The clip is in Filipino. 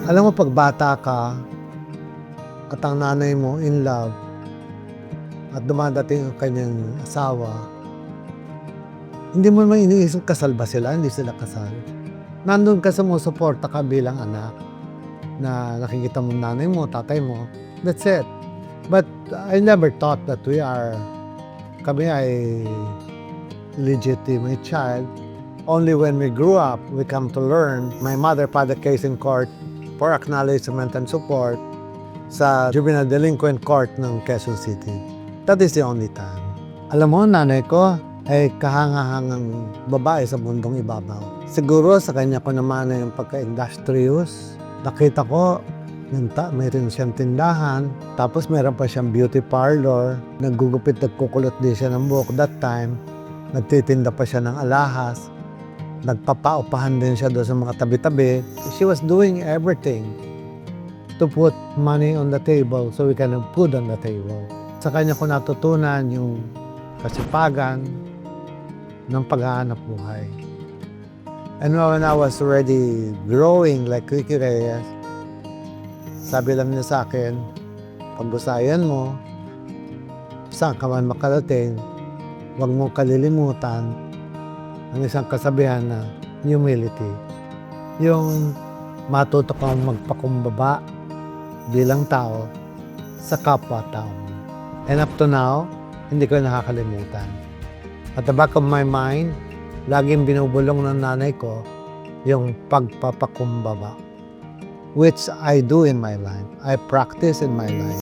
Alam mo, pag bata ka at ang nanay mo in love at dumadating ang kanyang asawa, hindi mo naman iniisip kasal ba sila, hindi sila kasal. Nandun ka, sumusuporta ka bilang anak na nakikita mo nanay mo, tatay mo, that's it. But I never thought that kami ay legitimate child. Only when we grew up, we come to learn. My mother filed a case in court for acknowledgement and support sa Juvenile Delinquent Court ng Quezon City. That is the only time. Alam mo, nanay ko ay kahangahangang babae sa mundong ibabaw. Siguro sa kanya ko naman na yung pagka-industrious. Nakita ko, mayroon siyang tindahan, tapos meron pa siyang beauty parlor. Naggugupit, nagkukulot din siya ng buhok that time. Nagtitinda pa siya ng alahas. Nagpapaupahan din siya doon sa mga tabi-tabi. She was doing everything to put money on the table so we can have food on the table. Sa kanya ko natutunan yung kasipagan ng paghahanap buhay. And when I was already growing like Ricky Reyes, sabi lang niya sa akin, pagbusayan mo, saan ka man makarating, huwag mong kalilimutan ang isang kasabihan na humility. Yung matuto kang magpakumbaba bilang tao sa kapwa-tao. And up to now, hindi ko nakakalimutan. At the back of my mind, laging binubulong ng nanay ko yung pagpapakumbaba, which I do in my life. I practice in my life.